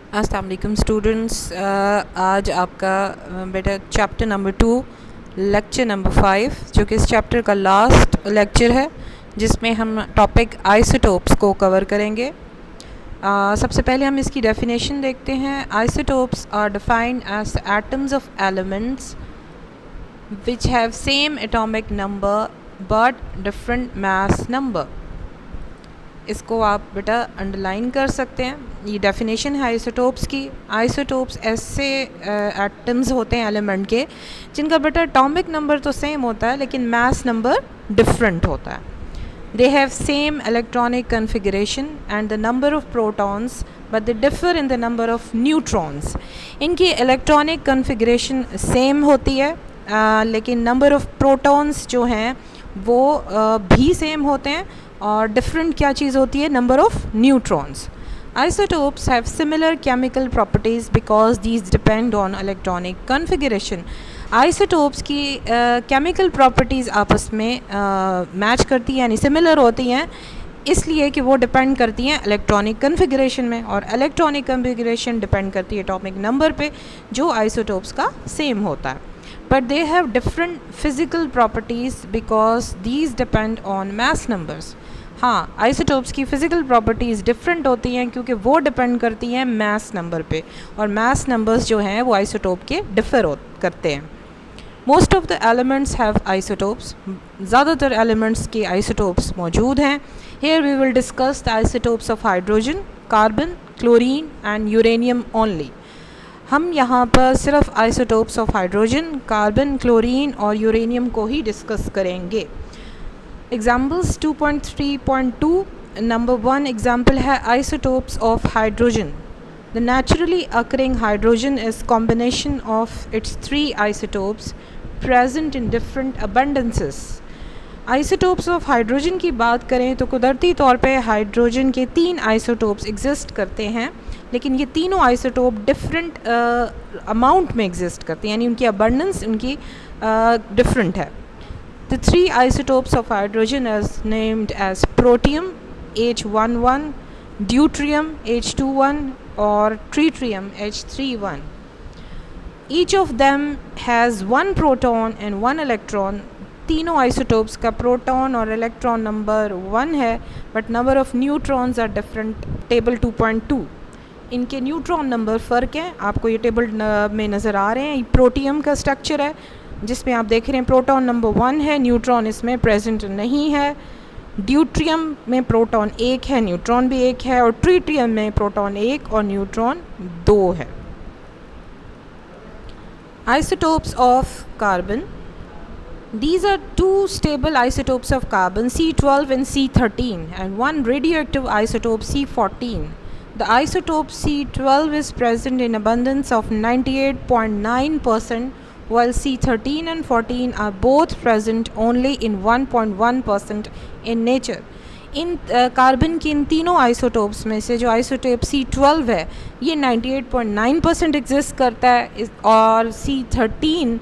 अस्सलाम वालेकुम स्टूडेंट्स। आज आपका बेटा चैप्टर नंबर 2 लेक्चर नंबर 5 जो कि इस चैप्टर का लास्ट लेक्चर है, जिसमें हम टॉपिक आइसोटोप्स को कवर करेंगे। सबसे पहले हम इसकी डेफिनेशन देखते हैं। Isotopes are defined as atoms of elements which have same atomic number but different mass number. इसको आप बेटा अंडरलाइन कर सकते हैं। ये डेफिनेशन है आइसोटोप्स की। आइसोटोप्स ऐसे एटम्स होते हैं एलिमेंट के जिनका बेटा एटॉमिक नंबर तो सेम होता है लेकिन मास नंबर डिफरेंट होता है। They have same electronic configuration and the number of protons but they differ in the number of neutrons. इनकी इलेक्ट्रॉनिक कन्फिगरेशन सेम होती है, लेकिन नंबर ऑफ प्रोटॉन्स जो हैं वो भी सेम होते हैं, और डिफरेंट क्या चीज़ होती है, number of neutrons. Isotopes have similar chemical properties because these depend on electronic configuration. Isotopes की chemical properties आपस में मैच करती हैं, यानी सिमिलर होती हैं, इसलिए कि वो डिपेंड करती हैं इलेक्ट्रॉनिक कन्फिगरेशन में, और इलेक्ट्रॉनिक कन्फिगरेशन डिपेंड करती है एटॉमिक नंबर पे जो आइसोटोप्स का सेम होता है। But they have different physical properties because these depend on mass numbers. हाँ, आइसोटोप्स की फ़िज़िकल प्रॉपर्टीज़ डिफरेंट होती हैं क्योंकि वो डिपेंड करती हैं मास नंबर पे, और मास नंबर्स जो हैं वो आइसोटोप के डिफ़र करते हैं। Most of the elements have isotopes. ज़्यादातर एलिमेंट्स के आइसोटोप्स मौजूद हैं। Here we will discuss the isotopes of hydrogen, carbon, chlorine and uranium only. हम यहाँ पर सिर्फ isotopes of hydrogen, carbon, chlorine और यूरेनियम को ही डिस्कस करेंगे। Examples 2.3.2 number 1 example है isotopes of hydrogen. The naturally occurring hydrogen is combination of its three isotopes present in different abundances. Isotopes of hydrogen की बात करें तो कुदरती तौर पे हाइड्रोजन के 3 आइसोटोप्स एग्जिस्ट करते हैं, लेकिन ये तीनों आइसोटोप डिफरेंट अमाउंट में एग्जिस्ट करते हैं, यानी उनकी अबंडेंस उनकी डिफरेंट है। The three isotopes of hydrogen is named as protium H11, deuterium H21 or tritium H31. Each of them has one proton and one electron. तीनों आइसोटोप्स का proton और इलेक्ट्रॉन नंबर 1 है, but number of neutrons are different. Table 2.2 इनके neutron number फ़र्क हैं, आपको ये table में नज़र आ रहे हैं। प्रोटियम का स्ट्रक्चर है जिसमें आप देख रहे हैं प्रोटॉन नंबर 1 है, न्यूट्रॉन इसमें प्रेजेंट नहीं है। ड्यूट्रियम में प्रोटॉन 1 है, न्यूट्रॉन भी 1 है, और ट्रिटियम में प्रोटॉन 1 और न्यूट्रॉन 2 है। Isotopes of carbon, these are two stable isotopes of carbon, C12 and C13, and one radioactive isotope, C14. The isotope C12 is present in abundance of 98.9%, while C13 and 14 are both present only in 1.1% in nature. In carbon की इन तीनों isotopes में से जो isotope C12 है ये 98.9% exist करता है, और C13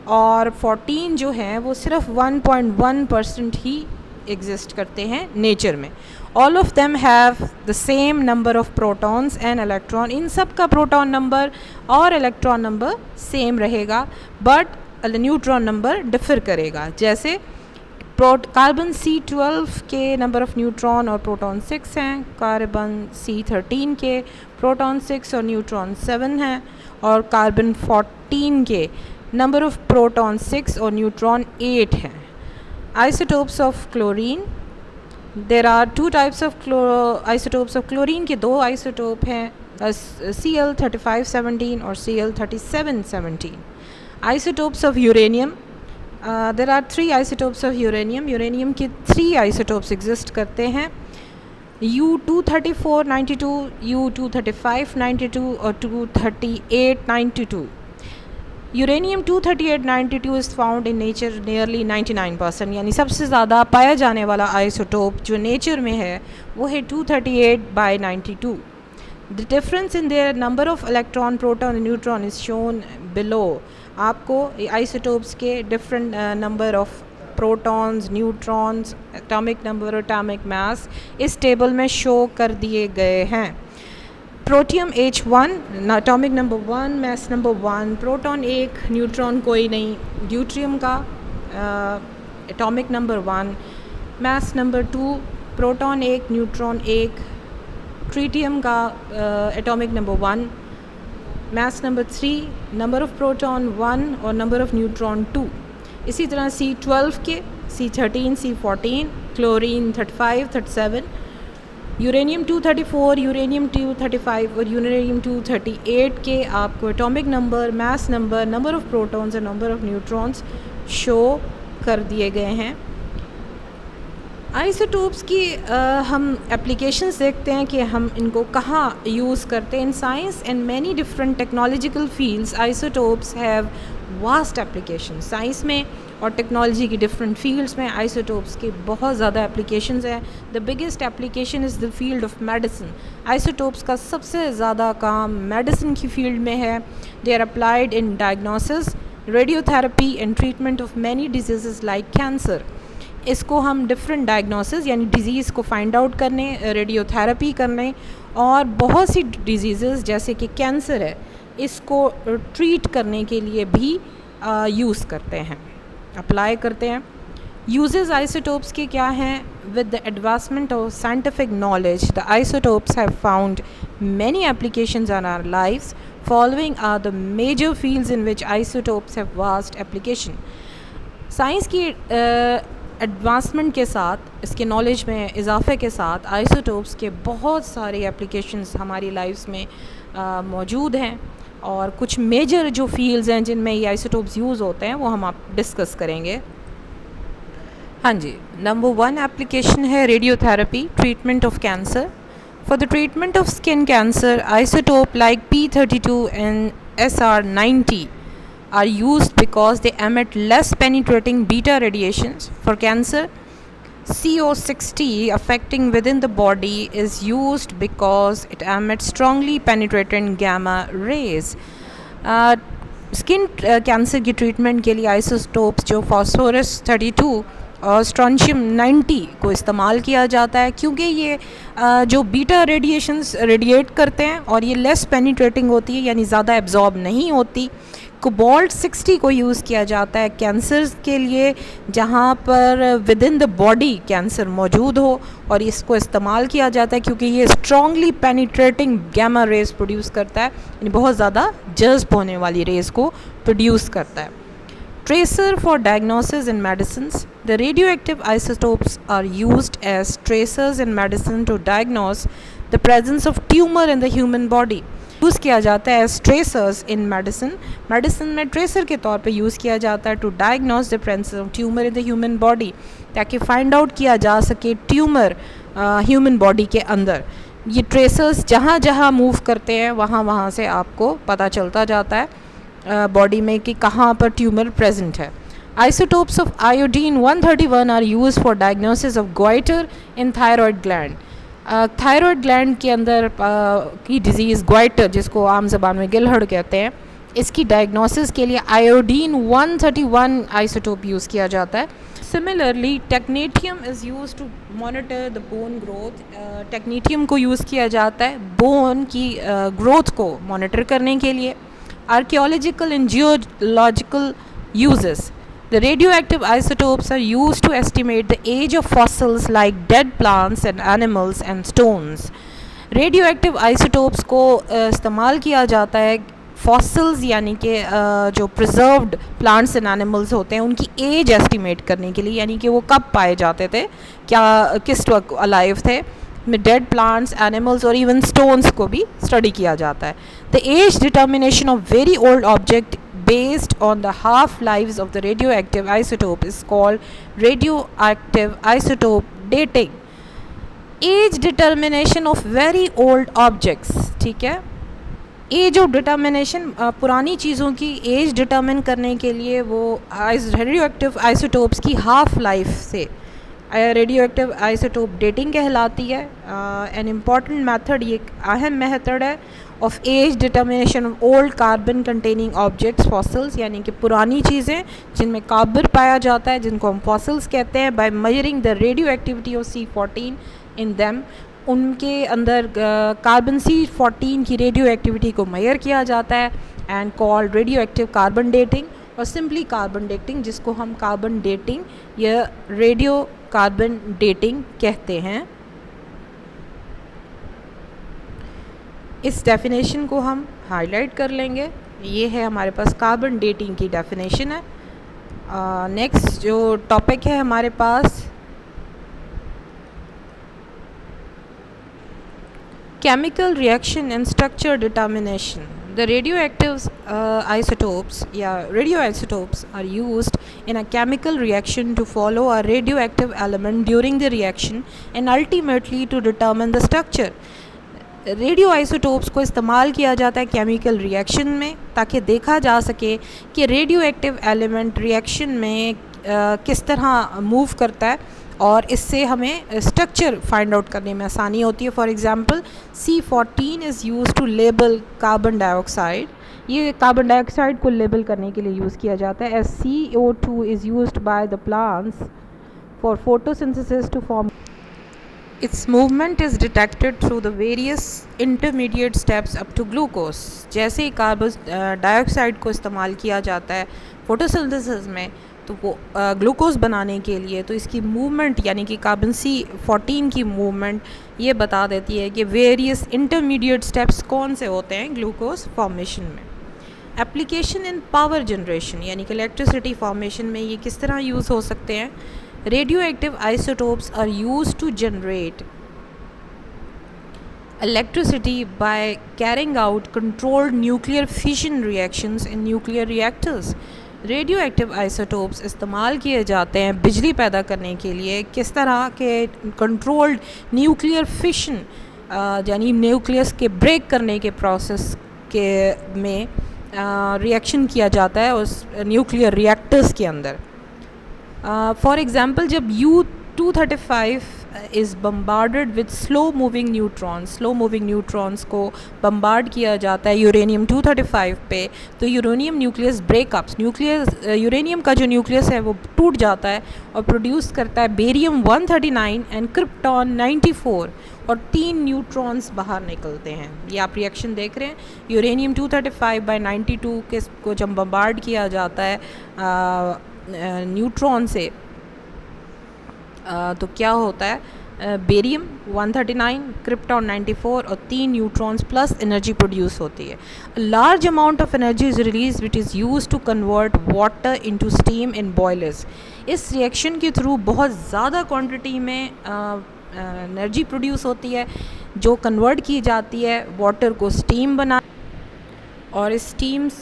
और 14 जो हैं वो सिर्फ 1.1% ही एग्जिस्ट करते हैं नेचर में। All of them have the same number of protons and electron. इन सब का प्रोटॉन नंबर और इलेक्ट्रॉन नंबर सेम रहेगा, बट न्यूट्रॉन नंबर डिफर करेगा। जैसे कार्बन C12 के नंबर ऑफ़ न्यूट्रॉन और प्रोटॉन 6 हैं, कार्बन C13 के प्रोटॉन 6 और न्यूट्रॉन 7 हैं, और कार्बन 14 के नंबर ऑफ़ प्रोटॉन 6 और न्यूट्रॉन 8 हैं। Isotopes of chlorine, there are 2 types of isotopes of chlorine के 2 आइसोटोप हैं, Cl3517 और Cl3717. Isotopes of uranium, there are 3 isotopes of uranium. Uranium के 3 isotopes एग्जिस्ट करते हैं, U23492, U23592 और 23892. Uranium 23892 is found in nature nearly 99%, यानी सबसे ज़्यादा पाया जाने वाला आइसोटोप जो नेचर में है वो है 238/92. The difference in their number of electron, proton and neutron is shown below. आपको आइसोटोप्स के different number of protons, neutrons, atomic number, atomic mass इस टेबल में शो कर दिए गए हैं। Protium H1 atomic number 1, mass number 1, proton 1, neutron कोई नहीं, ड्यूट्रियम का atomic number 1, mass number 2, proton 1, neutron 1, tritium का atomic number 1, mass number 3, number of proton 1 और नंबर ऑफ़ न्यूट्रॉन 2। इसी तरह C12 के C13, C14, chlorine 35, 37, uranium 234, uranium 235 और uranium 238 के आपको atomic number, mass number, number of protons और number of neutrons show कर दिए गए हैं। आइसोटोप्स की हम एप्लीकेशंस देखते हैं कि हम इनको कहाँ यूज़ करते हैं। In science and many different technological fields isotopes have vast application. Science में और टेक्नोलॉजी की डिफरेंट फील्ड्स में आइसोटोप्स के बहुत ज़्यादा एप्लीकेशंस हैं। The biggest application is the field of medicine. Isotopes का सबसे ज़्यादा काम मेडिसिन की फील्ड में है। They are applied in diagnosis, radiotherapy and treatment of many diseases like cancer. इसको हम डिफरेंट डायग्नोसिस यानी डिज़ीज़ को फाइंड आउट करने, रेडियोथेरेपी करने और बहुत सी डिजीज़ जैसे कि कैंसर है इसको ट्रीट करने के लिए भी यूज़ करते हैं, अप्लाई करते हैं। यूजेस आइसोटोप्स के क्या हैं? With the advancement of scientific knowledge the isotopes have found many applications in our lives. Following are the major fields in which isotopes have vast application. Science की advancement के साथ, इसके knowledge में इजाफे के साथ आइसोटोप्स के बहुत सारे एप्लीकेशंस हमारी लाइफ्स में मौजूद हैं और कुछ मेजर जो फील्ड्स हैं जिनमें ये आइसोटोप्स यूज़ होते हैं वो हम आप डिस्कस करेंगे। हाँ जी, नंबर 1 एप्लीकेशन है radiotherapy, treatment of cancer. For the treatment of skin cancer, isotope like P32 and SR90 are used because they emit less penetrating beta radiations. For cancer, CO60 affecting within the body is used because it emits strongly penetrating gamma rays. Skin cancer की treatment के लिए isotopes जो phosphorus 32 और strontium 90 को इस्तेमाल किया जाता है क्योंकि ये जो बीटा रेडिएशंस रेडिएट करते हैं और ये लेस पेनिट्रेटिंग होती है यानी ज़्यादा एब्जॉर्ब नहीं होती। कोबाल्ट 60 को यूज़ किया जाता है कैंसर के लिए जहाँ पर with in the body cancer मौजूद हो और इसको इस्तेमाल किया जाता है क्योंकि ये strongly penetrating gamma rays produce करता है, यानी बहुत ज़्यादा जज्ब होने वाली रेज को प्रोड्यूस करता है। Tracer for diagnosis in medicines. The radioactive isotopes are used as tracers in medicine to diagnose the presence of tumor in the human body. Use किया जाता है as tracers in medicine. Medicine में tracer के तौर पे use किया जाता है to diagnose the presence of tumor in the human body, ताकि फाइंड आउट किया जा सके ट्यूमर ह्यूमन बॉडी के अंदर। ये ट्रेसर्स जहाँ जहाँ मूव करते हैं वहाँ वहाँ से आपको पता चलता जाता है बॉडी में कि कहाँ पर ट्यूमर प्रेजेंट है। Isotopes of iodine 131 are use for diagnosis of goitre in thyroid gland. Thyroid gland के अंदर की डिजीज़ गोइटर, जिसको आम ज़बान में गिलहड़ कहते हैं, इसकी डायग्नोसिस के लिए आयोडीन 131 आइसोटोप यूज़ किया जाता है। Similarly technetium is use to monitor the bone growth. Technetium को यूज़ किया जाता है बोन की ग्रोथ को मॉनिटर करने के लिए। Archaeological and geological uses. The radioactive isotopes are used to estimate the age of fossils like dead plants and animals and stones. Radioactive isotopes को इस्तेमाल किया जाता है फॉसिल्स यानी कि जो प्रिजर्व्ड प्लांट्स एंड एनिमल्स होते हैं उनकी एज एस्टिमेट करने के लिए, यानी कि वो कब पाए जाते थे, क्या किस वक्त अलाइव थे। में डेड प्लांट्स, एनिमल्स और इवन स्टोन्स को भी स्टडी किया जाता है। The age determination of very old object based on the half-lives of the radioactive isotope is called radioactive isotope dating. Age determination of very old objects, ठीक है। As of determination, पुरानी चीज़ों की एज डिटर्मिन करने के लिए वो radioactive isotopes की हाफ लाइफ से रेडियोएक्टिव आइसोटोप डेटिंग कहलाती है। एन इम्पॉर्टेंट मेथड, ये अहम मेथड है of age determination of old carbon containing objects fossils, यानी कि पुरानी चीज़ें जिनमें कार्बन पाया जाता है जिनको हम फॉसिल्स कहते हैं, by measuring the radio activity of C14 in them. उनके अंदर कार्बन C14 की रेडियो एक्टिविटी को मेजर किया जाता है and called radio active carbon dating, और सिंपली कार्बन डेटिंग, जिसको हम कार्बन डेटिंग या रेडियो कार्बन डेटिंग कहते हैं। इस डेफिनेशन को हम हाईलाइट कर लेंगे। ये है हमारे पास कार्बन डेटिंग की डेफिनेशन है। नेक्स्ट जो टॉपिक है हमारे पास chemical reaction and structure determination. The radioactive isotopes, radioisotopes are used in a chemical reaction to follow a radioactive element during the reaction and ultimately to determine the structure. Radio isotopes को इस्तेमाल किया जाता है chemical reaction में ताकि देखा जा सके कि रेडियो एक्टिव एलिमेंट रिएक्शन में किस तरह मूव करता है, और इससे हमें स्ट्रक्चर फाइंड आउट करने में आसानी होती है। For example C14 is use to label carbon dioxide. ये कार्बन डाइऑक्साइड को लेबल करने के लिए यूज़ किया जाता है। As CO2 is used by the plants for photosynthesis to form. Its movement is detected through the various intermediate steps up to glucose. जैसे ही carbon dioxide को इस्तेमाल किया जाता है फोटोसिंथेसिस में तो वो ग्लूकोज बनाने के लिए, तो इसकी मूवमेंट यानी कि कार्बन C14 की मूवमेंट ये बता देती है कि वेरियस इंटरमीडिएट स्टेप्स कौन से होते हैं ग्लूकोज फॉर्मेशन में। एप्लीकेशन इन पावर जनरेशन यानी कि इलेक्ट्रिसिटी फॉर्मेशन में ये किस तरह यूज़ हो सकते हैं। Radioactive isotopes are used to generate electricity by carrying out controlled nuclear fission reactions in nuclear reactors. Radioactive isotopes इस्तेमाल किए जाते हैं बिजली पैदा करने के लिए किस तरह के कंट्रोल्ड न्यूक्लियर फिशन यानी न्यूक्लियस के ब्रेक करने के प्रोसेस के में रिएक्शन किया जाता है उस न्यूक्लियर रिएक्टर्स के अंदर। फॉर एग्ज़ाम्पल जब U-235 is bombarded with slow moving neutrons को बम्बार्ड किया जाता है यूरेनियम 235 पे, तो यूरेनियम न्यूक्लियस ब्रेकअप्स यूरेनियम का जो न्यूक्लियस है वो टूट जाता है और प्रोड्यूस करता है बेरियम 139 एंड क्रिप्टॉन 94 और 3 न्यूट्रॉन्स बाहर निकलते हैं। ये आप रिएक्शन देख रहे हैं। यूरेनियम 235/92 को जब बम्बार्ड किया जाता है न्यूट्रॉन से तो क्या होता है बेरियम 139 क्रिप्टॉन 94 और 3 न्यूट्रॉन्स प्लस एनर्जी प्रोड्यूस होती है। Large amount of energy is release which is use to convert water into steam in boilers. इस रिएक्शन के थ्रू बहुत ज़्यादा क्वांटिटी में एनर्जी प्रोड्यूस होती है जो कन्वर्ट की जाती है वाटर को स्टीम बना, और स्टीम्स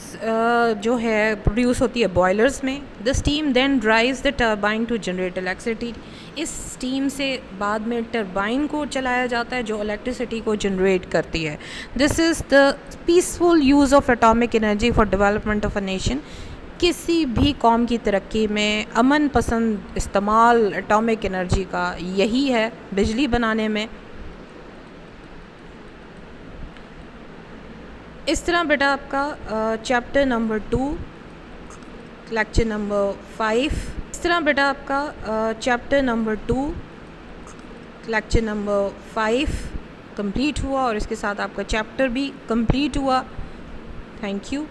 जो है प्रोड्यूस होती है बॉयलर्स में। The steam then drives the turbine to generate electricity. इस स्टीम से बाद में टरबाइन को चलाया जाता है जो इलेक्ट्रिसिटी को जनरेट करती है। This is the peaceful use of atomic energy for development of a nation. किसी भी कौम की तरक्की में अमन पसंद इस्तेमाल एटॉमिक एनर्जी का यही है बिजली बनाने में। इस तरह बेटा आपका चैप्टर नंबर 2 लेक्चर नंबर 5 इस तरह बेटा आपका chapter number 2 lecture number 5 complete हुआ और इसके साथ आपका चैप्टर भी कंप्लीट हुआ। Thank you.